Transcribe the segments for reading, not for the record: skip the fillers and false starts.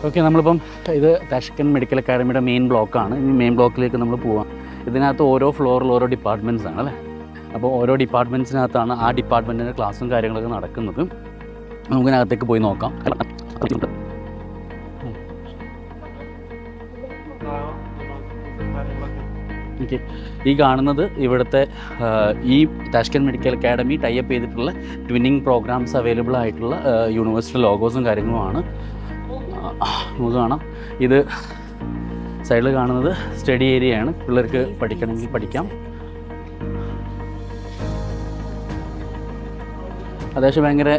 Okay, നമ്മളിപ്പം ഇത് താഷ്കൻ medical അക്കാഡമിയുടെ main ബ്ലോക്കാണ്. ഈ മെയിൻ ബ്ലോക്കിലേക്ക് നമ്മൾ പോവാം. ഇതിനകത്ത് ഓരോ ഫ്ലോറിൽ ഓരോ ഡിപ്പാർട്ട്മെൻറ്റ്സ് ആണ് അല്ലേ. അപ്പോൾ ഓരോ ഡിപ്പാർട്ട്മെൻറ്റ്സിനകത്താണ് ആ ഡിപ്പാർട്ട്മെൻറ്റിൻ്റെ ക്ലാസ്സും കാര്യങ്ങളൊക്കെ നടക്കുന്നത്. നമുക്കിനകത്തേക്ക് പോയി നോക്കാം. ഓക്കെ, ഈ കാണുന്നത് ഇവിടുത്തെ ഈ താഷ്കൻ മെഡിക്കൽ അക്കാഡമി ടൈപ്പ് ചെയ്തിട്ടുള്ള ട്വിന്നിങ് പ്രോഗ്രാംസ് അവൈലബിൾ ആയിട്ടുള്ള യൂണിവേഴ്സിറ്റി ലോഗോസും കാര്യങ്ങളുമാണ്. നമുക്ക് കാണാം. ഇത് സൈഡിൽ കാണുന്നത് സ്റ്റഡി ഏരിയയാണ്. പിള്ളേർക്ക് പഠിക്കണമെങ്കിൽ പഠിക്കാം. അത്യാവശ്യം ഭയങ്കര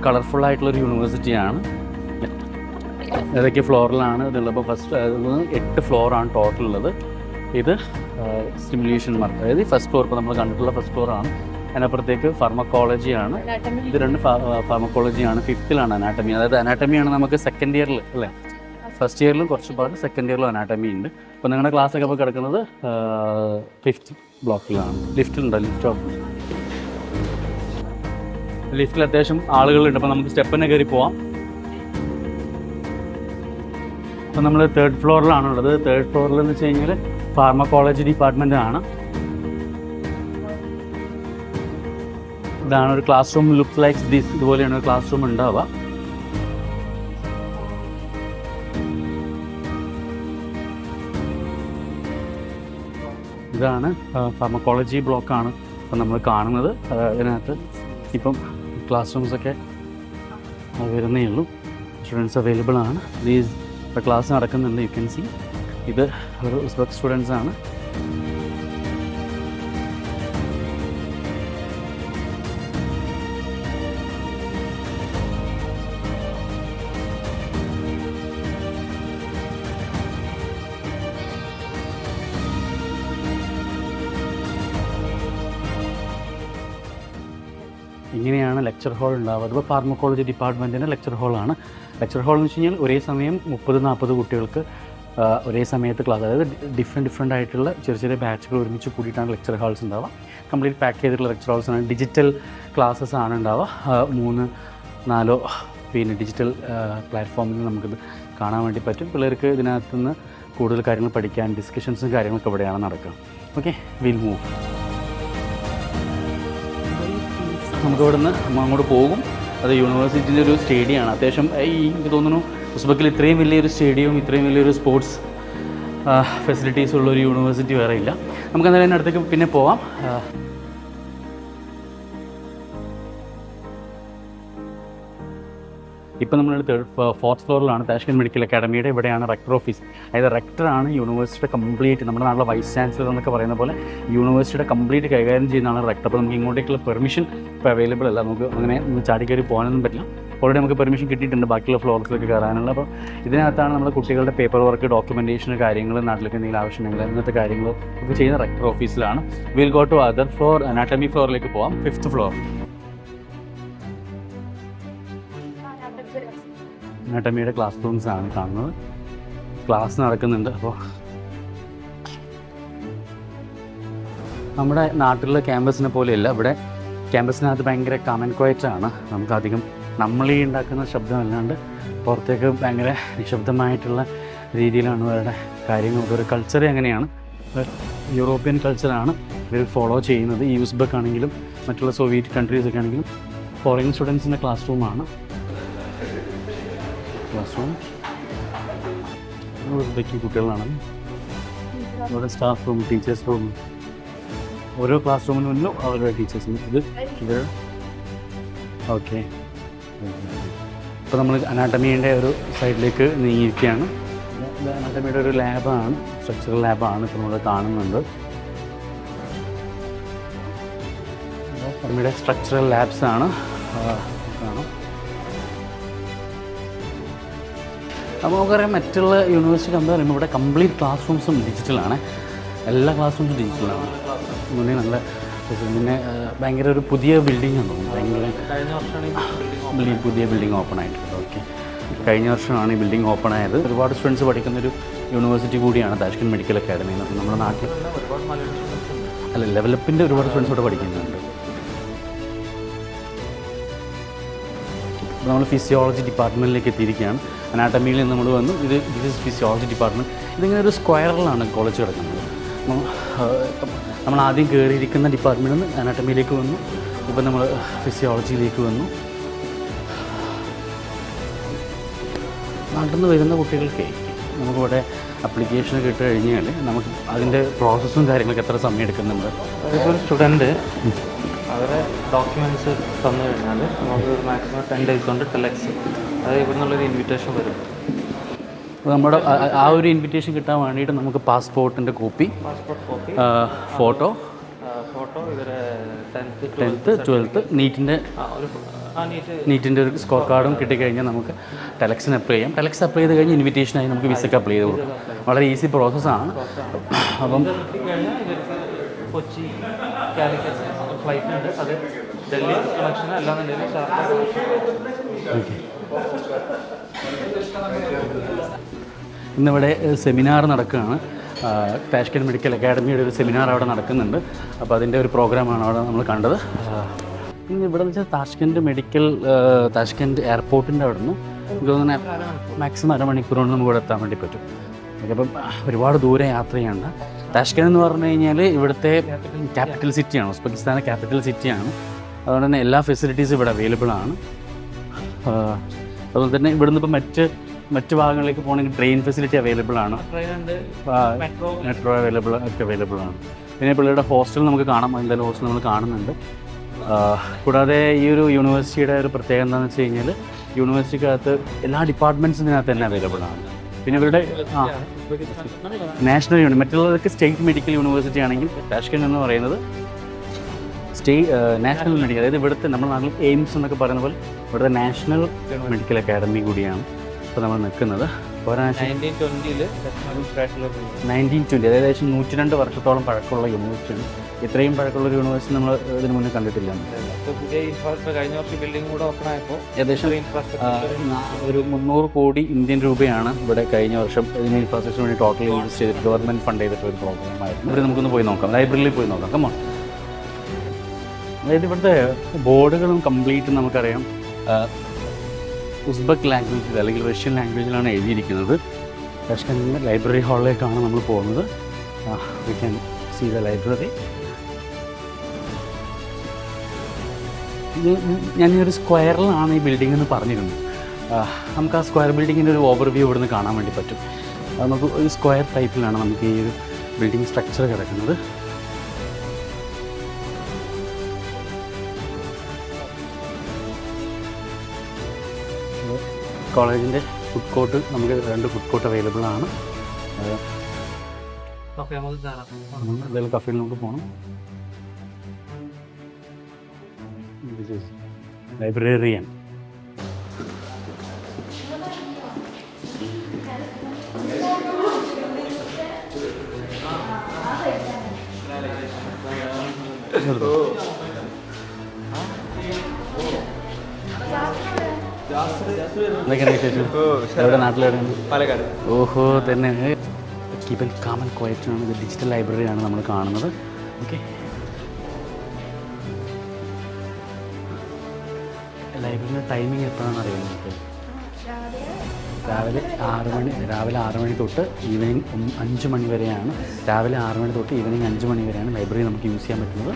കളർഫുള്ളായിട്ടുള്ളൊരു യൂണിവേഴ്സിറ്റിയാണ്. ഏതൊക്കെ ഫ്ലോറിലാണ് ഇതുള്ളത്? ഇപ്പോൾ ഫസ്റ്റ് 8 ഫ്ലോറാണ് ടോട്ടൽ ഉള്ളത്. ഇത് സ്റ്റിമുലേഷൻ മാർക്ക്, അതായത് ഫസ്റ്റ് ഫ്ലോർ ഇപ്പോൾ നമ്മൾ കണ്ടിട്ടുള്ള ഫസ്റ്റ് ഫ്ലോറാണ്. അതിനപ്പുറത്തേക്ക് ഫാർമക്കോളജിയാണ്. ഇത് 2 ഫാർമക്കോളജിയാണ്. 5th anatomy. അതായത് അനാട്ടമിയാണ് നമുക്ക് സെക്കൻഡ് ഇയറിൽ അല്ലേ. ഫസ്റ്റ് ഇയറിലും കുറച്ച് ഭാഗം, സെക്കൻഡ് ഇയറിലും അനാട്ടമി ഉണ്ട്. അപ്പോൾ നിങ്ങളുടെ ക്ലാസ്സൊക്കെ ഇപ്പോൾ കിടക്കുന്നത് 5th ബ്ലോക്കിലാണ്. ലിഫ്റ്റിലുണ്ടോ? ലിഫ്റ്റിൽ അത്യാവശ്യം ആളുകളുണ്ട്. അപ്പോൾ നമുക്ക് സ്റ്റെപ്പിനെ കയറി പോവാം. അപ്പോൾ നമ്മൾ 3rd ഫ്ലോറിലാണുള്ളത്. 3rd ഫ്ലോറിൽ എന്ന് വെച്ച് കഴിഞ്ഞാൽ ഫാർമക്കോളജി ഡിപ്പാർട്ട്മെൻ്റ് ആണ്. ഇതാണ് ഒരു class room. Look like this. ഇതുപോലെയാണ് ഒരു ക്ലാസ് റൂം ഉണ്ടാവുക. ഇതാണ് ഫാർമക്കോളജി ബ്ലോക്കാണ് ഇപ്പം നമ്മൾ കാണുന്നത്. ഇതിനകത്ത് ഇപ്പം ക്ലാസ് റൂംസൊക്കെ വരുന്നേ ഉള്ളൂ. സ്റ്റുഡൻസ് അവൈലബിൾ ആണ്. ഇപ്പോൾ ക്ലാസ് നടക്കുന്നുണ്ട്. You can see. ഇത് ഒരു ഉസ്ബെക്ക് സ്റ്റുഡൻസ് ആണ്. ഇങ്ങനെയാണ് ലെക്ചർ ഹാൾ ഉണ്ടാവുക. അതിപ്പോൾ ഫാർമക്കോളജി ഡിപ്പാർട്ട്മെൻറ്റിൻ്റെ ലെക്ചർ ഹാളാണ്. ലെക്ചർ ഹാൾ എന്ന് വെച്ച് കഴിഞ്ഞാൽ ഒരേ സമയം 30-40 കുട്ടികൾക്ക് ഒരേ സമയത്ത് ക്ലാസ്, അതായത് ഡിഫറെൻ്റ് ആയിട്ടുള്ള ചെറിയ ബാച്ചുകൾ ഒരുമിച്ച് കൂടിയിട്ടാണ് ലെക്ചർ ഹാൾസ് ഉണ്ടാവുക. കംപ്ലീറ്റ് പാക്ക് ചെയ്തിട്ടുള്ള ലെക്ചർ ഹാൾസാണ്. ഡിജിറ്റൽ ക്ലാസ്സസ് ആണ് ഉണ്ടാവുക. 3-4 പിന്നെ ഡിജിറ്റൽ പ്ലാറ്റ്ഫോമിൽ നമുക്കിത് കാണാൻ വേണ്ടി പറ്റും. പിള്ളേർക്ക് ഇതിനകത്തുനിന്ന് കൂടുതൽ കാര്യങ്ങൾ പഠിക്കാൻ, ഡിസ്കഷൻസും കാര്യങ്ങളൊക്കെ ഇവിടെയാണ് നടക്കുക. Okay, will move. നമുക്കിവിടെ നിന്ന് അങ്ങോട്ട് പോകും. അത് യൂണിവേഴ്സിറ്റിൻ്റെ ഒരു സ്റ്റേഡിയമാണ്. അത്യാവശ്യം എനിക്ക് തോന്നുന്നു ഉസ്ബെക്കിൽ ഇത്രയും വലിയൊരു സ്റ്റേഡിയവും ഇത്രയും വലിയൊരു സ്പോർട്സ് ഫെസിലിറ്റീസ് ഉള്ളൊരു യൂണിവേഴ്സിറ്റി വേറെ ഇല്ല. നമുക്ക് എന്തായാലും അതിൻ്റെ അടുത്തേക്ക് പിന്നെ പോവാം. ഇപ്പോൾ നമ്മൾ 4th ഫ്ലോറിലാണ് താഷ്കൻ മെഡിക്കൽ അക്കാഡമിയുടെ. ഇവിടെയാണ് റെക്ടർ ഓഫീസ്. അതായത് റെക്ടറാണ് യൂണിവേഴ്സിറ്റിയുടെ കംപ്ലീറ്റ്, നമ്മുടെ നാട്ടിലെ വൈസ് ചാൻസലർ എന്നൊക്കെ പറയുന്ന പോലെ യൂണിവേഴ്സിറ്റിയുടെ കംപ്ലീറ്റ് കൈകാര്യം ചെയ്യുന്നതാണ് റെക്ടർ. അപ്പോൾ നമുക്ക് ഇങ്ങോട്ടേക്കുള്ള പെർമിഷൻ ഇപ്പോൾ അവൈലബിൾ അല്ല. നമുക്ക് അങ്ങനെ ചാടി കയറി പോകാനൊന്നും പറ്റില്ല. ഓൾറെഡി നമുക്ക് പെർമിഷൻ കിട്ടിയിട്ടുണ്ട് ബാക്കിയുള്ള ഫ്ലോർസിലേക്ക് കയറാനുള്ള. അപ്പോൾ ഇതിനകത്താണ് നമ്മൾ കുട്ടികളുടെ പേപ്പർ വർക്ക്, ഡോക്യുമെൻറ്റേഷൻ കാര്യങ്ങൾ, നാട്ടിലേക്ക് എന്തെങ്കിലും ആവശ്യമുണ്ടെങ്കിൽ അങ്ങനത്തെ കാര്യങ്ങൾ ഒക്കെ ചെയ്യുന്ന റെക്ടർ ഓഫീസിലാണ്. Will go to other floor, anatomy ഫ്ലോറിലേക്ക് പോകാം. 5th ഫ്ലോർ അനാട്ടമിയുടെ ക്ലാസ് റൂംസ് ആണ് കാണുന്നത്. ക്ലാസ് നടക്കുന്നുണ്ട്. അപ്പോൾ നമ്മുടെ നാട്ടിലെ ക്യാമ്പസിനെ പോലെയല്ല. ഇവിടെ ക്യാമ്പസിനകത്ത് ഭയങ്കര കാം ആൻഡ് ക്വയറ്റ് ആണ്. നമുക്കധികം നമ്മളീ ഉണ്ടാക്കുന്ന ശബ്ദമല്ലാണ്ട് പുറത്തേക്ക് ഭയങ്കര നിശബ്ദമായിട്ടുള്ള രീതിയിലാണ് ഇവരുടെ കാര്യങ്ങൾ. ഒരു കൾച്ചർ അങ്ങനെയാണ്. യൂറോപ്യൻ കൾച്ചറാണ് ഇവർ ഫോളോ ചെയ്യുന്നത്. ഈ ഉസ്ബെക്ക് ആണെങ്കിലും മറ്റുള്ള സോവിയറ്റ് കൺട്രീസൊക്കെ ആണെങ്കിലും ഫോറിൻ സ്റ്റുഡൻസിൻ്റെ ക്ലാസ് റൂമാണ്. ക്ലാസ് റൂം ഉസ്ബെക്കി കുട്ടികളാണ്. ഇവിടെ സ്റ്റാഫ് റൂം, ടീച്ചേഴ്സ് റൂം, ഓരോ ക്ലാസ് റൂമിന് മുന്നിലും അവരുടെ ടീച്ചേഴ്സിന്. ഇത് ഓക്കെ. ഇപ്പോൾ നമ്മൾ അനാട്ടമീൻ്റെ ഒരു സൈഡിലേക്ക് നീങ്ങിയിരിക്കുകയാണ്. അനാട്ടമിയുടെ ഒരു ലാബാണ്, സ്ട്രക്ചറൽ ലാബാണ് ഇപ്പോൾ നമ്മൾ കാണുന്നുണ്ട്. അനാട്ടമിയുടെ സ്ട്രക്ചറൽ ലാബ്സാണ് കാണാം. അപ്പോൾ നമുക്കറിയാം മറ്റുള്ള യൂണിവേഴ്സിറ്റി കമ്പയർ ചെയ്യുമ്പോൾ ഇവിടെ കംപ്ലീറ്റ് ക്ലാസ് റൂംസും ഡിജിറ്റലാണ്. എല്ലാ ക്ലാസ് റൂംസും ഡിജിറ്റലാണ്. മുന്നേ നല്ല പിന്നെ ഭയങ്കര ഒരു പുതിയ ബിൽഡിംഗ് ആണ് തോന്നുന്നു. ഭയങ്കര പുതിയ ബിൽഡിംഗ് ഓപ്പൺ ആയിട്ടുണ്ട്. ഓക്കെ, കഴിഞ്ഞ വർഷമാണ് ഈ ബിൽഡിംഗ് ഓപ്പൺ ആയത്. ഒരുപാട് സ്റ്റുഡൻസ് പഠിക്കുന്നൊരു യൂണിവേഴ്സിറ്റി കൂടിയാണ് താഷ്കൻ മെഡിക്കൽ അക്കാഡമി. നമ്മുടെ നാട്ടിൽ ലെവലപ്പിൻ്റെ ഒരുപാട് സ്റ്റുഡൻസ് ഇവിടെ പഠിക്കുന്നുണ്ട്. നമ്മൾ ഫിസിയോളജി ഡിപ്പാർട്ട്മെൻറ്റിലേക്ക് എത്തിയിരിക്കുകയാണ്. അനാട്ടമിയിൽ നിന്ന് നമ്മൾ വന്നു. ഇത് ഇസ് ഫിസിയോളജി ഡിപ്പാർട്ട്മെൻറ്റ്. ഇതിങ്ങനെ ഒരു സ്ക്വയറിലാണ് കോളേജ് കിടക്കുന്നത്. നമ്മൾ ആദ്യം കയറിയിരിക്കുന്ന ഡിപ്പാർട്ട്മെൻറ്റിൽ നിന്ന് അനാട്ടമിയിലേക്ക് വന്നു. ഇപ്പം നമ്മൾ ഫിസിയോളജിയിലേക്ക് വന്നു. നാട്ടിൽ നിന്ന് വരുന്ന കുട്ടികൾക്കേ നമുക്കിവിടെ അപ്ലിക്കേഷനൊക്കെ ഇട്ട് കഴിഞ്ഞാൽ നമുക്ക് അതിൻ്റെ പ്രോസസ്സും കാര്യങ്ങളൊക്കെ എത്ര സമയം എടുക്കുന്നുണ്ട്? അതിപ്പോൾ ഒരു സ്റ്റുഡൻറ്റ് അവരെ ഡോക്യുമെൻറ്റ്സ് തന്നു കഴിഞ്ഞാൽ നമുക്ക് ഒരു മാക്സിമം 10 days കൊണ്ട് ടെലക്സ് അത് ഇവിടെ നിന്നുള്ളൊരു ഇൻവിറ്റേഷൻ വരും. നമ്മുടെ ആ ഒരു ഇൻവിറ്റേഷൻ കിട്ടാൻ വേണ്ടിയിട്ട് നമുക്ക് പാസ്പോർട്ടിൻ്റെ കോപ്പി, ഫോട്ടോ, ഇവരെ 10th 12th നീറ്റിൻ്റെ ഒരു സ്കോർ കാർഡും കിട്ടിക്കഴിഞ്ഞാൽ നമുക്ക് ടെലക്സിന് അപ്ലൈ ചെയ്യാം. ടെലക്സ് അപ്ലൈ ചെയ്ത് കഴിഞ്ഞ് ഇൻവിറ്റേഷനായി നമുക്ക് വിസയ്ക്ക് അപ്ലൈ ചെയ്ത് കൊടുക്കും. വളരെ ഈസി പ്രോസസ്സാണ്. അപ്പം കൊച്ചി കാലിക്കറ്റ് ഫ്ലൈറ്റ് ഉണ്ട്, അത് ഡൽഹി കണക്ഷൻ അല്ലാന്നുണ്ടെങ്കിൽ ഓക്കെ. ഇന്നിവിടെ സെമിനാർ നടക്കുകയാണ്. താഷ്കൻഡ് മെഡിക്കൽ അക്കാഡമിയുടെ ഒരു സെമിനാർ അവിടെ നടക്കുന്നുണ്ട്. അപ്പോൾ അതിൻ്റെ ഒരു പ്രോഗ്രാമാണ് അവിടെ നമ്മൾ കണ്ടത്. ഇന്ന് ഇവിടെ വെച്ചാൽ താഷ്കൻഡ് എയർപോർട്ടിൻ്റെ അവിടെ നിന്ന് എനിക്ക് തോന്നുന്നത് മാക്സിമം അരമണിക്കൂർ കൊണ്ട് നമുക്ക് ഇവിടെ എത്താൻ വേണ്ടി പറ്റും. അപ്പം ഒരുപാട് ദൂരെ യാത്ര ചെയ്യേണ്ട. താഷ്കൻഡ് എന്ന് പറഞ്ഞു കഴിഞ്ഞാൽ ഇവിടുത്തെ ക്യാപിറ്റൽ സിറ്റിയാണ്, ഉസ്ബെക്കിസ്ഥാൻ്റെ ക്യാപിറ്റൽ സിറ്റിയാണ്. അതുകൊണ്ട് തന്നെ എല്ലാ ഫെസിലിറ്റീസും ഇവിടെ അവൈലബിൾ ആണ്. അതുപോലെ തന്നെ ഇവിടുന്ന് ഇപ്പം മറ്റ് ഭാഗങ്ങളിലേക്ക് പോകണമെങ്കിൽ ട്രെയിൻ ഫെസിലിറ്റി അവൈലബിൾ ആണ്, മെട്രോ അവൈലബിൾ ആണ്. പിന്നെ പിള്ളേരുടെ ഹോസ്റ്റൽ നമുക്ക് കാണാം. എന്തായാലും ഹോസ്റ്റൽ നമ്മൾ കാണുന്നുണ്ട്. കൂടാതെ ഈ ഒരു യൂണിവേഴ്സിറ്റിയുടെ ഒരു പ്രത്യേകത എന്താണെന്ന് വെച്ച് കഴിഞ്ഞാൽ യൂണിവേഴ്സിറ്റിക്കകത്ത് എല്ലാ ഡിപ്പാർട്ട്മെൻറ്റ്സും ഇതിനകത്ത് തന്നെ അവൈലബിൾ ആണ്. പിന്നെ ഇവരുടെ നാഷണൽ മറ്റുള്ളവർക്ക് സ്റ്റേറ്റ് മെഡിക്കൽ യൂണിവേഴ്സിറ്റി ആണെങ്കിൽ താഷ്കൻഡ് എന്ന് പറയുന്നത് നാഷണൽ മെഡിക്കൽ, അതായത് ഇവിടുത്തെ നമ്മുടെ നാട്ടിൽ എയിംസ് എന്നൊക്കെ പറയുന്ന പോലെ ഇവിടുത്തെ നാഷണൽ മെഡിക്കൽ അക്കാഡമി കൂടിയാണ് ഇപ്പോൾ നമ്മൾ നിൽക്കുന്നത്. 1920 അതായത് ഏകദേശം 102 വർഷത്തോളം പഴക്കമുള്ള യൂണിവേഴ്സിറ്റിയാണ്. ഇത്രയും പഴക്കമുള്ള ഒരു യൂണിവേഴ്സിറ്റി നമ്മൾ ഇതിന് മുന്നേ കണ്ടിട്ടില്ല. കഴിഞ്ഞ വർഷം ബിൽഡിംഗ് കൂടെ ഓപ്പൺ ആയപ്പോൾ ഏകദേശം ഒരു 300 കോടി ഇന്ത്യൻ രൂപയാണ് ഇവിടെ കഴിഞ്ഞ വർഷം ഇതിന് ഇൻഫ്രാസ്ട്രക്ചർ വേണ്ടി ടോട്ടൽ ഇൻവെസ്റ്റ് ചെയ്തിട്ട് ഗവൺമെൻറ് ഫണ്ട് ചെയ്തിട്ട് ഒരു പ്രോഗ്രാമായിരുന്നു. ഇവിടെ നമുക്കൊന്ന് പോയി നോക്കാം, ലൈബ്രറിയിൽ പോയി നോക്കാം. കമ്മോ. അതായത് ഇവിടുത്തെ ബോർഡുകളും കംപ്ലീറ്റ് നമുക്കറിയാം ഉസ്ബെക്ക് ലാംഗ്വേജിൽ അല്ലെങ്കിൽ റഷ്യൻ ലാംഗ്വേജിലാണ് എഴുതിയിരിക്കുന്നത്. താഷ്കൻഡിൻ്റെ ലൈബ്രറി ഹാളിലേക്കാണ് നമ്മൾ പോകുന്നത്. We can see the library. ഞാനൊരു സ്ക്വയറിലാണ് ഈ ബിൽഡിംഗ് എന്ന് പറഞ്ഞിരുന്നു. നമുക്ക് ആ സ്ക്വയർ ബിൽഡിങ്ങിൻ്റെ ഒരു ഓവർവ്യൂ ഇവിടുന്ന് കാണാൻ വേണ്ടി പറ്റും. നമുക്ക് ഒരു സ്ക്വയർ ടൈപ്പിലാണ് നമുക്ക് ഈ ഒരു ബിൽഡിംഗ് സ്ട്രക്ചർ കിടക്കുന്നത്. കോളേജിൻ്റെ ഫുഡ് കോർട്ട് നമുക്ക് 2 ഫുഡ് കോർട്ട് അവൈലബിൾ ആണ്. എന്തെങ്കിലും കഫേയിൽ നമുക്ക് പോകണം. ലൈബ്രറിയൻ. എവിടെ നാട്ടിലെവിടെയാണ്? പാലക്കാട്. ഓഹോ തന്നെ. കീപ് കാം ആൻഡ് ക്വയറ്റ് ആണ്. ഇത് ഡിജിറ്റൽ ലൈബ്രറിയാണ് നമ്മൾ കാണുന്നത്. ഓക്കെ, ലൈബ്രറിയുടെ ടൈമിങ് എപ്പോഴാണെന്ന് അറിയാം നമുക്ക്? രാവിലെ 6 മണി തൊട്ട് ഈവനിങ് 5 മണി വരെയാണ്. രാവിലെ 6 മണി തൊട്ട് ഈവനിങ് 5 മണി വരെയാണ് ലൈബ്രറി നമുക്ക് യൂസ് ചെയ്യാൻ പറ്റുന്നത്.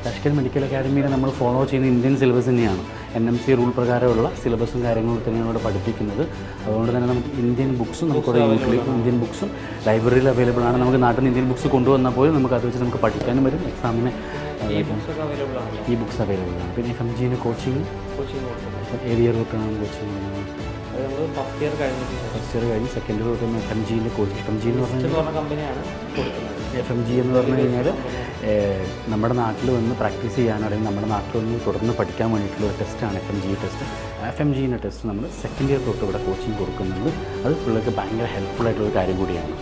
താഷ്കൻഡ് മെഡിക്കൽ അക്കാഡമിയിൽ നമ്മൾ ഫോളോ ചെയ്യുന്ന ഇന്ത്യൻ സിലബസ് തന്നെയാണ്. NMC റൂൾ പ്രകാരമുള്ള സിലബസും കാര്യങ്ങളും തന്നെയാണ് ഇവിടെ പഠിപ്പിക്കുന്നത്. അതുകൊണ്ട് തന്നെ നമുക്ക് ഇന്ത്യൻ ബുക്സും നമുക്കിവിടെ ഇന്ത്യൻ ബുക്സും ലൈബ്രറിയിൽ അവൈലബിൾ ആണ്. നമുക്ക് നാട്ടിൽ നിന്ന് ഇന്ത്യൻ ബുക്സ് കൊണ്ടുവന്നാൽ പോലും നമുക്ക് അത് വെച്ച് നമുക്ക് പഠിക്കാനും വരും. എക്സാമിന് ഈ ബുക്സ് അവൈലബിൾ ആണ്. പിന്നെ FMGന് കോച്ചിങ് ഏത് ഇയർ തൊട്ടാണ് കോച്ചിങ്? ഫസ്റ്റ് ഇയർ കഴിഞ്ഞ് സെക്കൻഡ് ഇയർ തൊട്ട് FMGൻ്റെ കോച്ചിങ്. FMG എന്ന് പറഞ്ഞാൽ കമ്പനിയാണ്. FMG എന്ന് പറഞ്ഞു കഴിഞ്ഞാൽ നമ്മുടെ നാട്ടിൽ വന്ന് പ്രാക്ടീസ് ചെയ്യാനോ അല്ലെങ്കിൽ നമ്മുടെ നാട്ടിൽ വന്ന് തുടർന്ന് പഠിക്കാൻ വേണ്ടിയിട്ടുള്ള ഒരു ടെസ്റ്റാണ് FMG ടെസ്റ്റ്. FMGൻ്റെ ടെസ്റ്റ് നമ്മൾ സെക്കൻഡ് ഇയർ തൊട്ട് ഇവിടെ കോച്ചിങ് കൊടുക്കുന്നുണ്ട്. അത് പിള്ളേർക്ക് ഭയങ്കര ഹെൽപ്ഫുൾ ആയിട്ടുള്ളൊരു കാര്യം കൂടിയാണ്.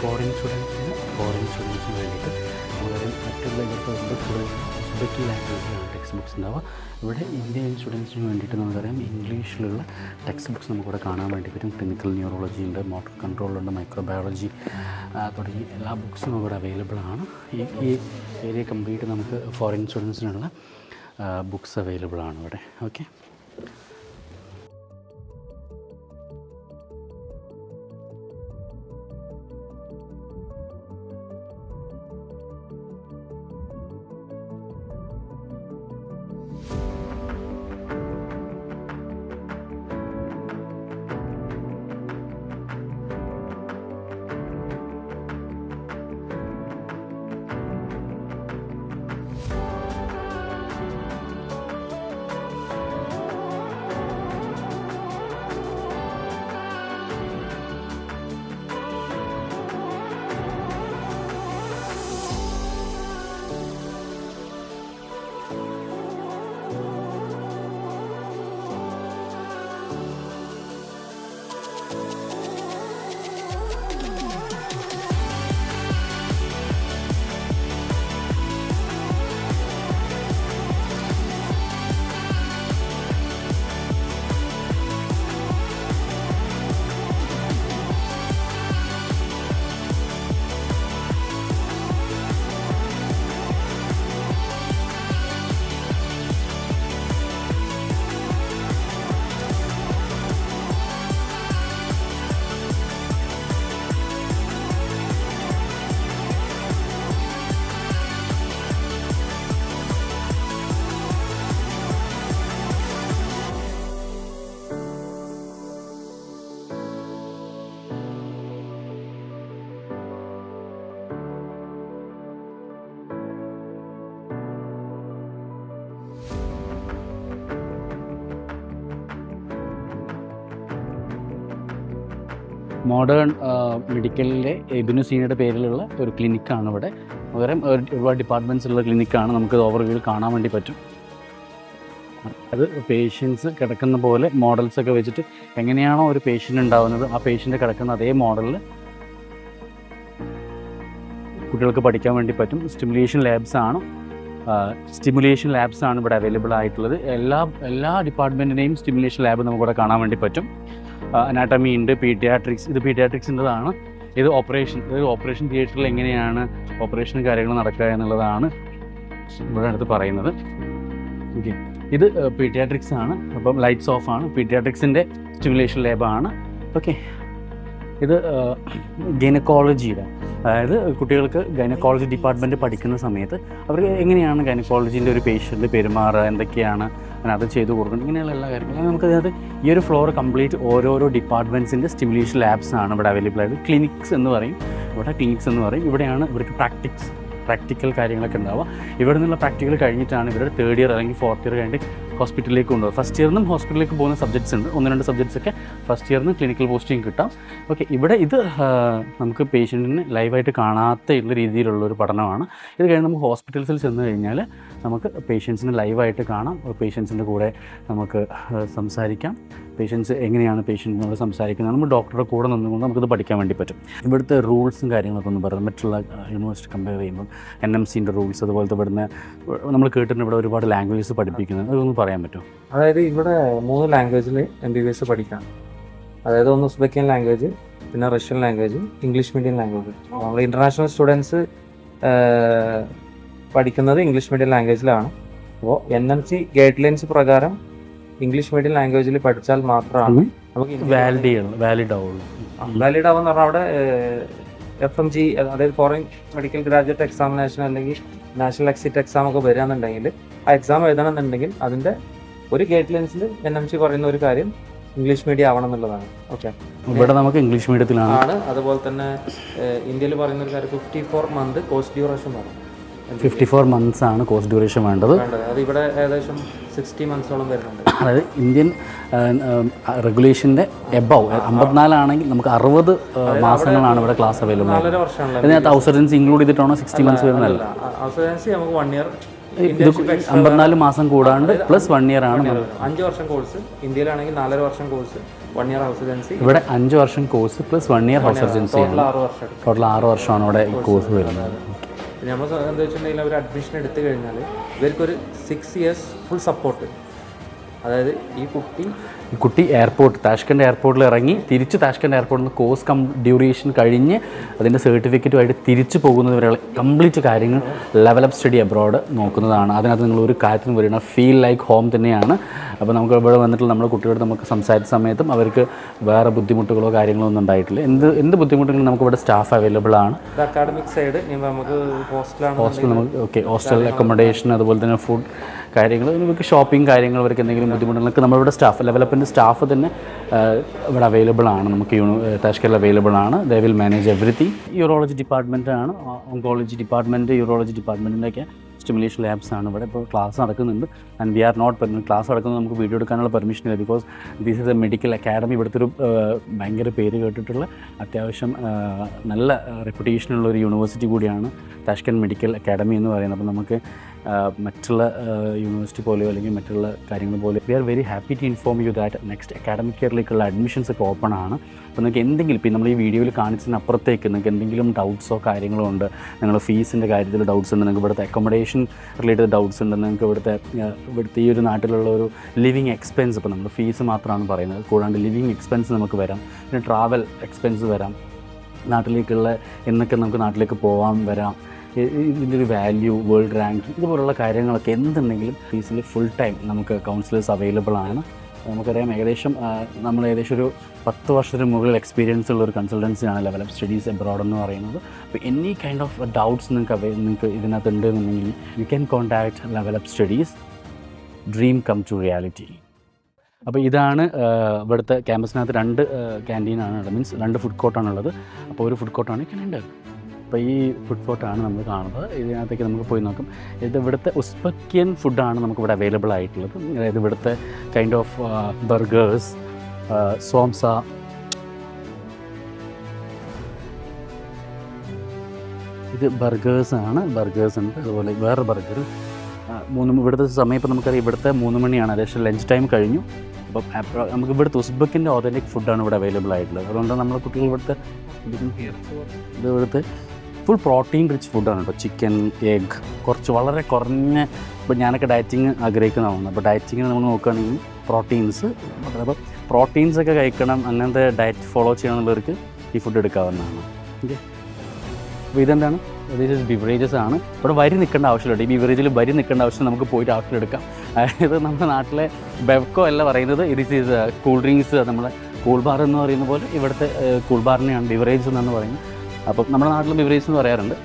ഫോറിൻ സ്റ്റുഡൻസിന് വേണ്ടിയിട്ട് വളരെ മറ്റുള്ള ഇവർക്ക് ഉസ്ബെക്കി ലാംഗ്വേജിലാണ് ടെക്സ്റ്റ് ബുക്സ് ഉണ്ടാവുക. ഇവിടെ ഇന്ത്യൻ സ്റ്റുഡൻസിന് വേണ്ടിയിട്ട് നമുക്കറിയാം ഇംഗ്ലീഷിലുള്ള ടെക്സ്റ്റ് ബുക്സ് നമുക്കിവിടെ കാണാൻ വേണ്ടി പറ്റും. ക്ലിനിക്കൽ ന്യൂറോളജി ഉണ്ട്, മോട്ടോർ കൺട്രോളുണ്ട്, മൈക്രോബയോളജി തുടങ്ങി എല്ലാ ബുക്സും ഇവിടെ അവൈലബിൾ ആണ്. ഈ ഏരിയ കംപ്ലീറ്റ് നമുക്ക് ഫോറിൻ സ്റ്റുഡൻസിനുള്ള ബുക്സ് അവൈലബിൾ ആണ് ഇവിടെ. ഓക്കെ, മോഡേൺ മെഡിക്കലിലെ ഇബ്നു സീനയുടെ പേരിലുള്ള ഒരു ക്ലിനിക്കാണ് ഇവിടെ. പകരം ഒരുപാട് ഡിപ്പാർട്ട്മെൻറ്റ്സ് ഉള്ള ക്ലിനിക്കാണ്. നമുക്കത് ഓവർവ്യൂവിൽ കാണാൻ വേണ്ടി പറ്റും. അത് പേഷ്യൻസ് കിടക്കുന്ന പോലെ മോഡൽസൊക്കെ വെച്ചിട്ട് എങ്ങനെയാണോ ഒരു പേഷ്യൻ്റ് ഉണ്ടാകുന്നത് ആ പേഷ്യൻ്റ് കിടക്കുന്ന അതേ മോഡലിൽ കുട്ടികൾക്ക് പഠിക്കാൻ വേണ്ടി പറ്റും. സ്റ്റിമുലേഷൻ ലാബ്സ് ആണ് ഇവിടെ അവൈലബിൾ ആയിട്ടുള്ളത്. എല്ലാ ഡിപ്പാർട്ട്മെൻറ്റിനെയും സ്റ്റിമുലേഷൻ ലാബ് നമുക്കിവിടെ കാണാൻ വേണ്ടി പറ്റും. അനാട്ടമി ഉണ്ട്, പീഡിയാട്രിക്സ്, ഇത് പീഡിയാട്രിക്സിൻ്റെതാണ്. ഇത് ഓപ്പറേഷൻ തിയേറ്ററിൽ എങ്ങനെയാണ് ഓപ്പറേഷനും കാര്യങ്ങളും നടക്കുക എന്നുള്ളതാണ് ഇവിടെ അടുത്ത് പറയുന്നത്. ഓക്കെ, ഇത് പീഡിയാട്രിക്സ് ആണ്. അപ്പം ലൈറ്റ്സ് ഓഫ് ആണ്. പീഡിയാട്രിക്സിൻ്റെ സ്റ്റിമുലേഷൻ ലാബാണ്. ഓക്കെ, ഇത് ഗൈനക്കോളജിയുടെ, അതായത് കുട്ടികൾക്ക് ഗൈനക്കോളജി ഡിപ്പാർട്ട്മെൻറ്റ് പഠിക്കുന്ന സമയത്ത് അവർക്ക് എങ്ങനെയാണ് ഗൈനക്കോളജീൻ്റെ ഒരു പേഷ്യൻ്റ് പെരുമാറുക, എന്തൊക്കെയാണ് അത് ചെയ്ത് കൊടുക്കുന്നത്, ഇങ്ങനെയുള്ള എല്ലാ കാര്യങ്ങളും നമുക്കതിനകത്ത് ഈ ഒരു ഫ്ലോർ കംപ്ലീറ്റ് ഓരോരോ ഡിപ്പാർട്ട്മെൻറ്റ്സിൻ്റെ സ്റ്റിമുലേഷൻ ലാബ്സ് ആണ് ഇവിടെ അവൈലബിൾ ആയത്. ക്ലിനിക്സ് എന്ന് പറയും. ഇവിടെയാണ് ഇവർക്ക് പ്രാക്ടിക്കൽ കാര്യങ്ങളൊക്കെ ഉണ്ടാവുക. ഇവിടെ നിന്നുള്ള പ്രാക്ടിക്കൽ കഴിഞ്ഞിട്ടാണ് ഇവരുടെ 3rd ഇയർ അല്ലെങ്കിൽ 4th ഇയർ കഴിഞ്ഞിട്ട് ഹോസ്പിറ്റലിലേക്ക് കൊണ്ടുപോകും. ഫസ്റ്റ് ഇയറിനും ഹോസ്പിറ്റലിലേക്ക് പോകുന്ന സബ്ജക്ട്സ് ഉണ്ട്. 1-2 സബ്ജക്ട്സൊക്കെ ഫസ്റ്റ് ഇയറിന് ക്ലിനിക്കൽ പോസ്റ്റിംഗ് കിട്ടാം. ഓക്കെ, ഇവിടെ ഇത് നമുക്ക് പേഷ്യൻറ്റിന് ലൈവായിട്ട് കാണാത്ത രീതിയിലുള്ളൊരു പഠനമാണ്. ഇത് കഴിഞ്ഞ് നമുക്ക് ഹോസ്പിറ്റൽസിൽ ചെന്ന് കഴിഞ്ഞാൽ നമുക്ക് പേഷ്യൻസിന് ലൈവായിട്ട് കാണാം. പേഷ്യൻസിൻ്റെ കൂടെ നമുക്ക് സംസാരിക്കാം. പേഷ്യൻസ് എങ്ങനെയാണ് പേഷ്യൻറ്റിനോട് സംസാരിക്കുന്നത് നമ്മൾ ഡോക്ടറുടെ കൂടെ നിന്നുകൊണ്ട് നമുക്കിത് പഠിക്കാൻ വേണ്ടി പറ്റും. ഇവിടുത്തെ റൂൾസും കാര്യങ്ങളൊക്കെ ഒന്ന് പറയാം. മറ്റുള്ള യൂണിവേഴ്സിറ്റി കമ്പയർ ചെയ്യുമ്പോൾ NMCൻ്റെ റൂൾസ്, അതുപോലത്തെ ഇവിടുന്ന് നമ്മൾ കേട്ടിട്ടുണ്ട് ഇവിടെ ഒരുപാട് ലാംഗ്വേജസ് പഠിപ്പിക്കുന്നത്, അതൊന്ന് പറയാൻ പറ്റുമോ? അതായത് ഇവിടെ 3 ലാംഗ്വേജിൽ MBBS പഠിക്കാം. അതായത് ഒന്ന് ഉസ്ബെക്കിയൻ ലാംഗ്വേജ്, പിന്നെ Russian language, English medium language. നമ്മൾ ഇൻ്റർനാഷണൽ സ്റ്റുഡൻസ് പഠിക്കുന്നത് ഇംഗ്ലീഷ് മീഡിയം ലാംഗ്വേജിലാണ്. അപ്പോൾ NMC ഗൈഡ് ലൈൻസ് പ്രകാരം ഇംഗ്ലീഷ് മീഡിയം ലാംഗ്വേജിൽ പഠിച്ചാൽ മാത്രമാണ് നമുക്ക് വാലിഡ് ആവുള്ളൂ. വാലിഡ് ആവുമെന്ന് പറഞ്ഞാൽ അവിടെ FMG, അതായത് ഫോറിൻ മെഡിക്കൽ ഗ്രാജുവേറ്റ് എക്സാമിനേഷൻ അല്ലെങ്കിൽ നാഷണൽ എക്സിറ്റ് എക്സാം ഒക്കെ വരികയാണെന്നുണ്ടെങ്കിൽ ആ എക്സാം എഴുതണമെന്നുണ്ടെങ്കിൽ അതിൻ്റെ ഒരു ഗൈഡ് ലൈൻസിൽ NMC പറയുന്ന ഒരു കാര്യം ഇംഗ്ലീഷ് മീഡിയം ആവണം എന്നുള്ളതാണ്. ഓക്കെ, ഇവിടെ നമുക്ക് ഇംഗ്ലീഷ് മീഡിയത്തിലാണ്. അതുപോലെ തന്നെ ഇന്ത്യയിൽ പറയുന്ന ഒരു കാര്യം 54 മന്ത് കോഴ്സ് ഡ്യൂറേഷൻ വേണം. 54 മന്ത്സ് ആണ് കോഴ്സ് ഡ്യൂറേഷൻ വേണ്ടത്. അത് ഇവിടെ ഏകദേശം 60 മന്ത്സോളം വരുന്നുണ്ട്. അതായത് ഇന്ത്യൻ റെഗുലേഷൻ്റെ എബവ് 54 ആണെങ്കിൽ നമുക്ക് 60 മാസങ്ങളാണ് ഇവിടെ ക്ലാസ് അവൈലബിൾ. 4.5 വർഷമാണ്. ഇതിനകത്ത് ഔസറൻസി ഇൻക്ലൂഡ് ചെയ്തിട്ടാണോ 60 മന്ത്സ് വരുന്നതല്ല? ഔസറൻസി നമുക്ക് 1 ഇയർ ഇത് 54 മാസം കൂടാണ്ട് പ്ലസ് 1 ഇയർ ആണ്. 5 വർഷം കോഴ്സ്, ഇന്ത്യയിലാണെങ്കിൽ 4.5 വർഷം കോഴ്സ്, 1 ഇയർ ഹൗസ് സർജൻസി. ഇവിടെ 5 വർഷം course plus 1 year house surgency ആണ്. ടോട്ടൽ 6 വർഷമാണ് ഇവിടെ ഈ കോഴ്സ് വരുന്നത്. നമ്മൾ എന്താ വെച്ചിട്ടുണ്ടെങ്കിൽ അവർ അഡ്മിഷൻ എടുത്തു കഴിഞ്ഞാൽ ഇവർക്കൊരു 6 ഇയേഴ്സ് ഫുൾ സപ്പോർട്ട്. അതായത് ഈ കുട്ടി എയർപോർട്ട് താഷ്കൻഡ് എയർപോർട്ടിൽ ഇറങ്ങി തിരിച്ച് താഷ്കൻഡ് എയർപോർട്ടിൽ നിന്ന് കോഴ്സ് ഡ്യൂറേഷൻ കഴിഞ്ഞ് അതിൻ്റെ സർട്ടിഫിക്കറ്റുമായിട്ട് തിരിച്ചു പോകുന്നത് വരെയുള്ള കംപ്ലീറ്റ് കാര്യങ്ങൾ ലെവലപ്പ് സ്റ്റഡി അബ്രോഡ് നോക്കുന്നതാണ്. അതിനകത്ത് നിങ്ങൾ ഒരു കാര്യത്തിന് വരുന്ന ഫീൽ ലൈക്ക് ഹോം തന്നെയാണ്. അപ്പോൾ നമുക്ക് ഇവിടെ വന്നിട്ട് നമ്മുടെ കുട്ടികളോട് നമുക്ക് സംസാരിച്ച സമയത്തും അവർക്ക് വേറെ ബുദ്ധിമുട്ടുകളോ കാര്യങ്ങളോ ഒന്നും ഉണ്ടായിട്ടില്ല. എന്ത് ബുദ്ധിമുട്ടുകളും നമുക്ക് ഇവിടെ സ്റ്റാഫ് അവൈലബിൾ ആണ്. അക്കാഡമിക് സൈഡ് നമുക്ക് ഹോസ്റ്റൽ നമുക്ക് ഓക്കെ ഹോസ്റ്റൽ അക്കോമഡേഷൻ അതുപോലെ തന്നെ ഫുഡ് കാര്യങ്ങൾ നമുക്ക് ഷോപ്പിംഗ് കാര്യങ്ങൾ അവർക്ക് എന്തെങ്കിലും ബുദ്ധിമുട്ടുകളൊക്കെ നമ്മളിവിടെ സ്റ്റാഫ് ലെവലപ്പിൻ്റെ സ്റ്റാഫ് തന്നെ ഇവിടെ അവൈലബിൾ ആണ്. നമുക്ക് താഷ്കൻഡിൽ അവൈലബിൾ ആണ്. They will manage everything. Urology department ആണ്, ഓങ്കോളജി ഡിപ്പാർട്ട്മെൻറ്റ്, യൂറോളജി ഡിപ്പാർട്ട്മെൻറ്റിൻ്റെയൊക്കെ സ്റ്റിമുലേഷൻ ലാബ്സ് ആണ് ഇവിടെ. ഇപ്പോൾ ക്ലാസ് നടക്കുന്നുണ്ട്. And we are not permission class നടക്കുന്നത് നമുക്ക് വീഡിയോ എടുക്കാനുള്ള പെർമിഷൻ ഇല്ല. Because this is a medical academy. ഇവിടുത്തെ ഒരു ഭയങ്കര പേര് കേട്ടിട്ടുള്ള അത്യാവശ്യം നല്ല റെപ്യൂട്ടേഷനുള്ള ഒരു യൂണിവേഴ്സിറ്റി കൂടിയാണ് താഷ്കൻഡ് മെഡിക്കൽ അക്കാഡമി എന്ന് പറയുന്നത്. അപ്പോൾ നമുക്ക് മറ്റുള്ള യൂണിവേഴ്സിറ്റി പോലെയോ അല്ലെങ്കിൽ മറ്റുള്ള കാര്യങ്ങൾ പോലെ we are very happy to inform you that next academic ഇയറിലേക്കുള്ള അഡ്മിഷൻസ് ഒക്കെ ഓപ്പൺ ആണ്. അപ്പോൾ നിങ്ങൾക്ക് എന്തെങ്കിലും ഇപ്പോൾ നമ്മൾ ഈ വീഡിയോയിൽ കാണിച്ചതിനപ്പുറത്തേക്ക് നിങ്ങൾക്ക് എന്തെങ്കിലും ഡൗട്ട്സോ കാര്യങ്ങളോ ഉണ്ട്, നിങ്ങൾ ഫീസിൻ്റെ കാര്യത്തിൽ ഡൗട്ട്സ് ഉണ്ട്, നിങ്ങൾക്ക് ഇവിടുത്തെ അക്കോമഡേഷൻ റിലേറ്റഡ് ഡൗട്ട്സ് ഉണ്ട്, നിങ്ങൾക്ക് ഇവിടുത്തെ ഈ ഒരു നാട്ടിലുള്ള ഒരു ലിവിങ് എക്സ്പെൻസ്, ഇപ്പോൾ നമ്മൾ ഫീസ് മാത്രമാണ് പറയുന്നത്, കൂടാണ്ട് ലിവിങ് എക്സ്പെൻസ് നമുക്ക് വരാം, പിന്നെ ട്രാവൽ എക്സ്പെൻസ് വരാം, നാട്ടിലേക്കുള്ള എന്നൊക്കെ നമുക്ക് നാട്ടിലേക്ക് പോകാൻ വരാം, ഇതിൻ്റെ ഒരു വാല്യൂ, വേൾഡ് റാങ്ക്, ഇതുപോലുള്ള കാര്യങ്ങളൊക്കെ എന്തുണ്ടെങ്കിലും ഫീസിൽ ഫുൾ ടൈം നമുക്ക് കൗൺസിലേഴ്സ് അവൈലബിൾ ആണ്. നമുക്കറിയാം നമ്മൾ ഏകദേശം ഒരു 10 വർഷത്തിന് മുകളിൽ എക്സ്പീരിയൻസ് ഉള്ള ഒരു കൺസൾട്ടൻസിയാണ് ലെവലപ്പ് സ്റ്റഡീസ് എബ്രോഡ് എന്ന് പറയുന്നത്. അപ്പോൾ എനി കൈൻഡ് ഓഫ് ഡൗട്ട്സ് നിങ്ങൾക്ക് ഇതിനകത്ത് ഉണ്ടെന്നുണ്ടെങ്കിൽ you can contact level up studies. Dream come to reality. അപ്പോൾ ഇതാണ് ഇവിടുത്തെ ക്യാമ്പസിനകത്ത് 2 ക്യാൻറ്റീനാണ്, മീൻസ് 2 ഫുഡ് കോർട്ടാണുള്ളത്. അപ്പോൾ ഒരു ഫുഡ് കോർട്ടാണ് കനണ്ട. അപ്പോൾ ഈ ഫുഡ് കോർട്ടാണ് നമ്മൾ കാണുന്നത്. ഇതിനകത്തേക്ക് നമുക്ക് പോയി നോക്കാം. ഇത് ഇവിടുത്തെ ഉസ്ബെക്കിയൻ ഫുഡാണ് നമുക്കിവിടെ അവൈലബിൾ ആയിട്ടുള്ളത്. അതായത് ഇവിടുത്തെ കൈൻഡ് ഓഫ് ബർഗേഴ്സ്, സോംസ, ഇത് ബർഗേഴ്സാണ്. ബർഗേഴ്സ് ഉണ്ട്, അതുപോലെ വേറെ ബർഗർ 3 ഇവിടുത്തെ സമയം ഇപ്പോൾ നമുക്കറിയാം ഇവിടുത്തെ 3 മണിയാണ്, ഏകദേശം ലഞ്ച് ടൈം കഴിഞ്ഞു. അപ്പം നമുക്ക് ഇവിടുത്തെ ഉസ്ബെക്കിൻ്റെ ഓതൻറ്റിക് ഫുഡാണ് ഇവിടെ അവൈലബിൾ ആയിട്ടുള്ളത്. അതുകൊണ്ട് നമ്മുടെ കുട്ടികൾ ഇവിടുത്തെ ഫുൾ പ്രോട്ടീൻ റിച്ച് ഫുഡാണ് കേട്ടോ. ചിക്കൻ, എഗ്, വളരെ കുറഞ്ഞ, ഇപ്പോൾ ഞാനൊക്കെ ഡയറ്റിങ് ആഗ്രഹിക്കുന്നതാണ്. അപ്പോൾ ഡയറ്റിങ്ങിന് നമ്മൾ നോക്കുകയാണെങ്കിൽ പ്രോട്ടീൻസ്, അപ്പോൾ പ്രോട്ടീൻസൊക്കെ കഴിക്കണം, അങ്ങനത്തെ ഡയറ്റ് ഫോളോ ചെയ്യണമെന്നുള്ളവർക്ക് ഈ ഫുഡ് എടുക്കാവുന്നതാണ്. ഓക്കെ, അപ്പോൾ ഇതെന്താണ്, ഇത് ബിവറേജസ് ആണ്. ഇവിടെ വരി നിൽക്കേണ്ട ആവശ്യമില്ല. ഈ ബിവറേജിൽ വരി നിൽക്കേണ്ട ആവശ്യം നമുക്ക് പോയിട്ട് ആവശ്യമെടുക്കാം. അതായത് നമ്മുടെ നാട്ടിലെ ബെവ്കോ അല്ല പറയുന്നത്, ഇത് ഈസ് കൂൾ ഡ്രിങ്ക്സ്, നമ്മളെ കൂൾ ബാർ എന്ന് പറയുന്ന പോലെ ഇവിടുത്തെ കൂൾ ബാറിനെയാണ് ബിവറേജ് എന്നാണ് പറയുന്നത്. അപ്പം നമ്മുടെ നാട്ടിൽ ബിവറേജ് എന്ന് പറയാറുണ്ട്.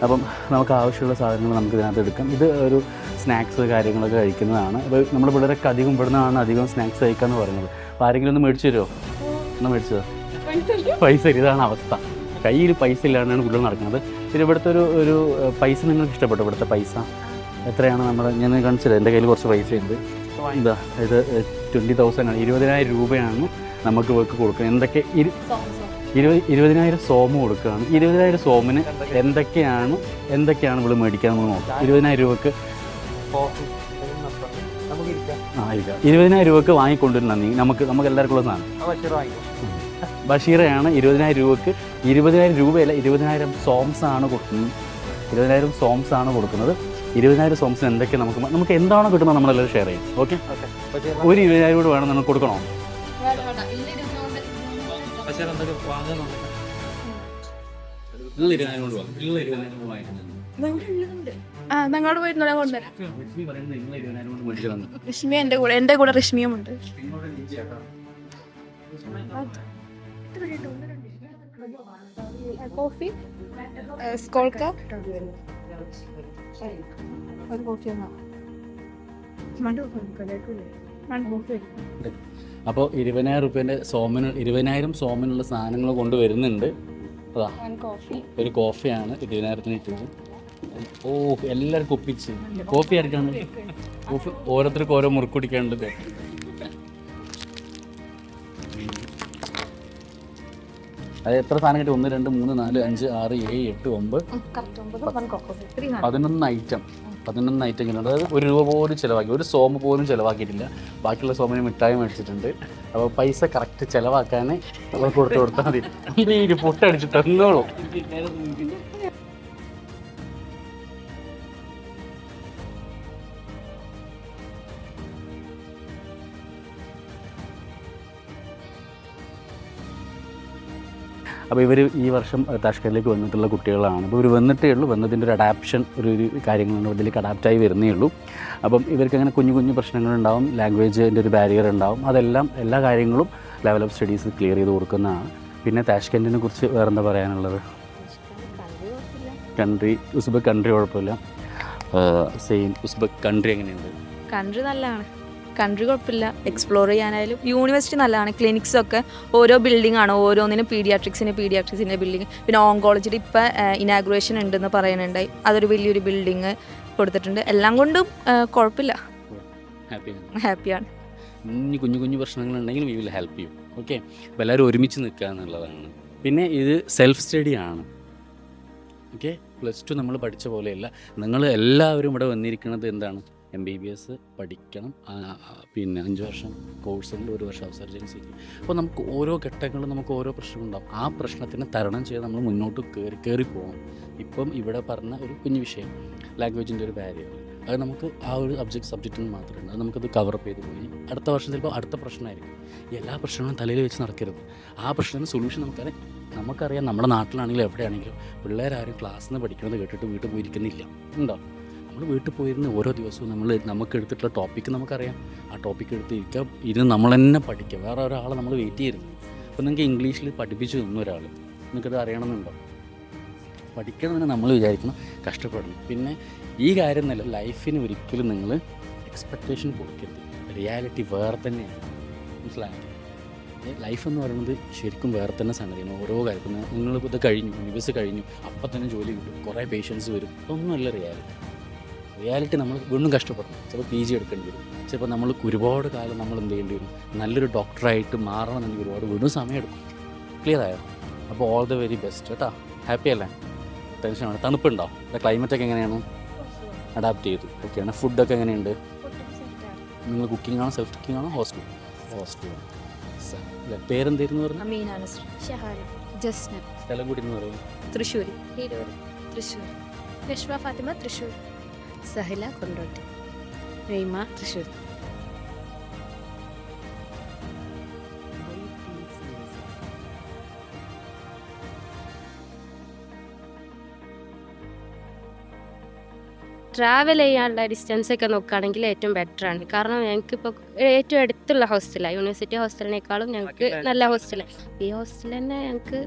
അപ്പം നമുക്ക് ആവശ്യമുള്ള സാധനങ്ങൾ നമുക്ക് ഇതിനകത്ത് എടുക്കാം. ഇത് ഒരു സ്നാക്സ് കാര്യങ്ങളൊക്കെ കഴിക്കുന്നതാണ്. അപ്പോൾ നമ്മൾ പിള്ളേരൊക്കെ ഇവിടുന്നാണ് അധികം സ്നാക്സ് കഴിക്കാമെന്ന് പറയുന്നത്. അപ്പോൾ ആരെങ്കിലും ഒന്ന് മേടിച്ചു തരുമോ? ഒന്ന് മേടിച്ചതോ? പൈസ ഇതാണ് അവസ്ഥ. കയ്യിൽ പൈസ ഇല്ലാണ്ടാണ് കുട്ടികൾ നടക്കുന്നത്. പിന്നെ ഇവിടുത്തെ ഒരു പൈസ നിങ്ങൾക്ക് ഇഷ്ടപ്പെട്ടു? ഇവിടുത്തെ പൈസ എത്രയാണ്? ഞാൻ കാണിച്ചില്ല, എൻ്റെ കയ്യിൽ കുറച്ച് പൈസ ഉണ്ട്. ഇതാ, ഇത് 20,000 ആണ്, 20,000 രൂപയാണ് നമുക്ക് ഇവർക്ക് കൊടുക്കുന്നത്. എന്തൊക്കെ 20,000 സോമ് കൊടുക്കുകയാണ്. 20,000 സോമിന് എന്തൊക്കെയാണ് ഇവിടെ മേടിക്കാൻ നമ്മൾ നോക്കാം. 20,000 രൂപക്ക് ഇരിക്കാം. 20,000 രൂപക്ക് വാങ്ങിക്കൊണ്ടിരുന്ന നമുക്ക് എല്ലാവർക്കും ഉള്ള സാധനം ബഷീറയാണ്. 20,000 രൂപക്ക് 20,000 രൂപയല്ല, 20,000 സോംസ് ആണ് കൊടുക്കുന്നത്. 20,000 സോംസ് ആണ് കൊടുക്കുന്നത്. 20,000 സോംസിന് എന്തൊക്കെ നമുക്ക് എന്താണോ കിട്ടുന്നത് നമ്മളെല്ലാവരും ഷെയർ ചെയ്യും. ഓക്കെ, ഒരു 20,000 കൂടെ വേണം നമുക്ക് കൊടുക്കണോ? രശ്മി എന്റെ കൂടെ രശ്മിയും ഉണ്ട്. കോഫി സ്കോൾക്ക ഒരു കോഫി. അപ്പോൾ 20,000 രൂപേൻ്റെ സോമിന് 20,000 സോമിനുള്ള സാധനങ്ങൾ കൊണ്ടുവരുന്നുണ്ട്. അതാ ഒരു കോഫിയാണ് 20,000 ഇട്ടത്. ഓ, എല്ലാവർക്കും ഒപ്പിച്ച് കോഫി ആയിരിക്കാണ്. കോഫി ഓരോരുത്തർക്കും ഓരോ മുറുക്ക് കുടിക്കാനുള്ളത്. അത് എത്ര സാധനം കിട്ടി? 1, 2, 3, 4, 5, 6, 7, 8, 9, 11 ഐറ്റം. 11 ഐറ്റങ്ങളുണ്ട്. അതായത് ₹1 പോലും ചിലവാക്കി, ഒരു സോമ പോലും ചിലവാക്കിയിട്ടില്ല. ബാക്കിയുള്ള സോമിന് മിഠായി മേടിച്ചിട്ടുണ്ട്. അപ്പോൾ പൈസ കറക്റ്റ് ചിലവാക്കാൻ നമ്മൾ കൊടുത്താൽ മതി. ഈ പൊട്ടടിച്ച് തന്നോളൂ. അപ്പോൾ ഇവർ ഈ വർഷം താഷ്കണ്ടിലേക്ക് വന്നിട്ടുള്ള കുട്ടികളാണ്. അപ്പോൾ ഇവർ വന്നിട്ടേ ഉള്ളൂ. വന്നതിൻ്റെ ഒരു അഡാപ്ഷൻ ഒരു കാര്യങ്ങളുണ്ട്, ഇതിലേക്ക് അഡാപ്റ്റായി വരുന്നേ ഉള്ളൂ. അപ്പം ഇവർക്ക് അങ്ങനെ കുഞ്ഞു കുഞ്ഞു പ്രശ്നങ്ങളുണ്ടാവും, ലാംഗ്വേജിൻ്റെ ഒരു ബാരിയർ ഉണ്ടാവും. അതെല്ലാം എല്ലാ കാര്യങ്ങളും ലെവൽ ഓഫ് സ്റ്റഡീസ് ക്ലിയർ ചെയ്ത് കൊടുക്കുന്നതാണ്. പിന്നെ താഷ്കണ്ടിനെ കുറിച്ച് വേറെന്താ പറയാനുള്ളത്? കൺട്രി ഉസ്ബെക്ക് കൺട്രി കുഴപ്പമില്ല. സെയിം ഉസ്ബെക്ക് കൺട്രി എങ്ങനെയുണ്ട്? കൺട്രി നല്ലതാണ്, കൺട്രി കുഴപ്പമില്ല. എക്സ്പ്ലോർ ചെയ്യാനായാലും യൂണിവേഴ്സിറ്റി നല്ലതാണ്. ക്ലിനിക്സൊക്കെ ഓരോ ബിൽഡിംഗ് ആണ്, ഓരോന്നിനും പീഡിയാട്രിക്സിൻ്റെ ബിൽഡിംഗ്. പിന്നെ ഓങ്കോളജിയുടെ ഇപ്പോൾ ഇനാഗുറേഷൻ ഉണ്ടെന്ന് പറയുന്നുണ്ടായി, അതൊരു വലിയൊരു ബിൽഡിങ് കൊടുത്തിട്ടുണ്ട്. എല്ലാം കൊണ്ടും കുഴപ്പമില്ല, ഹാപ്പിയാണ്. ഇനി കുഞ്ഞു കുഞ്ഞു പ്രശ്നങ്ങളുണ്ടെങ്കിൽ we will help you. Okay, അപ്പോൾ എല്ലാവരും ഒരുമിച്ച് നിൽക്കുക എന്നുള്ളതാണ്. പിന്നെ ഇത് സെൽഫ് സ്റ്റഡിയാണ്. ഓക്കെ, +2 നമ്മൾ പഠിച്ച പോലെയല്ല. നിങ്ങൾ എല്ലാവരും ഇവിടെ വന്നിരിക്കുന്നത് എന്താണ്? MBBS പഠിക്കണം. പിന്നെ 5 വർഷം കോഴ്സുണ്ട്, 1 വർഷം സർജൻസിക്ക്. അപ്പോൾ നമുക്ക് ഓരോ ഘട്ടങ്ങളും നമുക്ക് ഓരോ പ്രശ്നങ്ങളുണ്ടാകും. ആ പ്രശ്നത്തിനെ തരണം ചെയ്ത് നമ്മൾ മുന്നോട്ട് കയറി പോകണം. ഇപ്പം ഇവിടെ പറഞ്ഞ ഒരു കുഞ്ഞു വിഷയം, ലാംഗ്വേജിൻ്റെ ഒരു ബാരിയർ, അത് നമുക്ക് ആ ഒരു സബ്ജക്റ്റിന് മാത്രമേ, അത് നമുക്കത് കവറപ്പ് ചെയ്ത് പോയി. അടുത്ത വർഷം ചിലപ്പോൾ അടുത്ത പ്രശ്നമായിരിക്കും. എല്ലാ പ്രശ്നങ്ങളും തലയിൽ വെച്ച് നടക്കരുത്. ആ പ്രശ്നത്തിന് സൊല്യൂഷൻ നമുക്കറിയാം. നമ്മുടെ നാട്ടിലാണെങ്കിലും എവിടെയാണെങ്കിലും പിള്ളേരാരും ക്ലാസ്സിൽ നിന്ന് പഠിക്കുന്നത് കേട്ടിട്ട് വീട്ടിൽ പോയിരിക്കുന്നില്ല, ഉണ്ടോ? നമ്മൾ വീട്ടിൽ പോയിരുന്ന ഓരോ ദിവസവും നമുക്ക് എടുത്തിട്ടുള്ള ടോപ്പിക്ക് നമുക്കറിയാം. ആ ടോപ്പിക്ക് ഇരുന്ന് നമ്മൾ തന്നെ പഠിക്കുക. വേറെ ഒരാളെ നമ്മൾ വെയിറ്റ് ചെയ്യരുത്. അപ്പോൾ നിങ്ങൾക്ക് ഇംഗ്ലീഷിൽ പഠിപ്പിച്ചു തന്നു ഒരാൾ, നിങ്ങൾക്കത് അറിയണമെന്നുണ്ടോ? പഠിക്കണമെന്ന് നമ്മൾ വിചാരിക്കണം, കഷ്ടപ്പെടണം. പിന്നെ ഈ കാര്യം എന്നല്ല, ലൈഫിന് ഒരിക്കലും നിങ്ങൾ എക്സ്പെക്റ്റേഷൻ കൊടുക്കരുത്. റിയാലിറ്റി വേറെ തന്നെയാണ്, മനസ്സിലായത്? ലൈഫ് എന്ന് പറയുന്നത് ശരിക്കും വേറെ തന്നെ സംഗതിയാണ്. ഓരോ കാര്യം നിങ്ങളിപ്പോൾ ഇത് കഴിഞ്ഞു, MBBS കഴിഞ്ഞു, അപ്പം തന്നെ ജോലി കിട്ടും, കുറേ പേഷ്യൻസ് വരും, ഒന്നുമല്ല റിയാലിറ്റി. നമ്മൾ വീണ്ടും കഷ്ടപ്പെടണം. ചിലപ്പോൾ PG എടുക്കേണ്ടി വരും. ചിലപ്പോൾ നമ്മൾ ഒരുപാട് കാലം നമ്മൾ എന്ത് ചെയ്യേണ്ടി വരും, നല്ലൊരു ഡോക്ടറായിട്ട് മാറണമെന്നെങ്കിൽ വീണ്ടും സമയമെടുക്കും. ക്ലിയർ ആയോ? അപ്പോൾ ഓൾ ദ വെരി ബെസ്റ്റ് കേട്ടോ. ഹാപ്പി അല്ലേ? ടെൻഷനാണ്? തണുപ്പുണ്ടോ? ക്ലൈമറ്റൊക്കെ എങ്ങനെയാണ്? അഡാപ്റ്റ് ചെയ്തു. ഓക്കെയാണ്. ഫുഡൊക്കെ എങ്ങനെയുണ്ട്? നിങ്ങൾ കുക്കിംഗ് ആണോ, സെൽഫ് കുക്കിംഗ് ആണോ? ഹോസ്റ്റൽ. പേരെന്തായിരുന്നു പറഞ്ഞു? അമീനാണ്. ജസ്ന. സ്ഥലം കൂടി എന്ന് പറയും? തൃശ്ശൂർ. തൃശ്ശൂർ. രശ്മ ഫാത്തിമ, തൃശ്ശൂർ. സഹില, കൊണ്ടോട്ടി. റീമ, തൃശ്ശൂർ. ട്രാവൽ ചെയ്യാനുള്ള ഡിസ്റ്റൻസൊക്കെ നോക്കുകയാണെങ്കിൽ ഏറ്റവും ബെറ്ററാണ്. കാരണം ഞങ്ങൾക്കിപ്പോൾ ഏറ്റവും അടുത്തുള്ള ഹോസ്റ്റലാണ്, യൂണിവേഴ്സിറ്റി ഹോസ്റ്റലിനേക്കാളും ഞങ്ങൾക്ക് നല്ല ഹോസ്റ്റലാണ്. ഈ ഹോസ്റ്റൽ തന്നെ ഞങ്ങൾക്ക്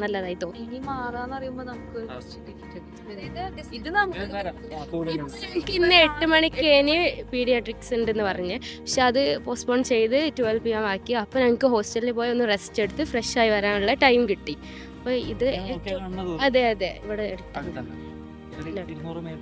നല്ലതായി തോന്നി. ഇനി മാറാന്ന് പറയുമ്പോൾ നമുക്ക് ഇത് ഞങ്ങൾക്ക് ഇന്ന് 8 മണിക്ക് ഇനി പീഡിയാട്രിക്സ് ഉണ്ടെന്ന് പറഞ്ഞ്, പക്ഷെ അത് പോസ്റ്റ്പോൺ ചെയ്ത് 12 PM ആക്കി. അപ്പോൾ ഞങ്ങൾക്ക് ഹോസ്റ്റലിൽ പോയി ഒന്ന് റെസ്റ്റ് എടുത്ത് ഫ്രഷ് ആയി വരാനുള്ള ടൈം കിട്ടി. അപ്പോൾ ഇത് അതെ ഇവിടെ എടുത്തു. 200 മേൽ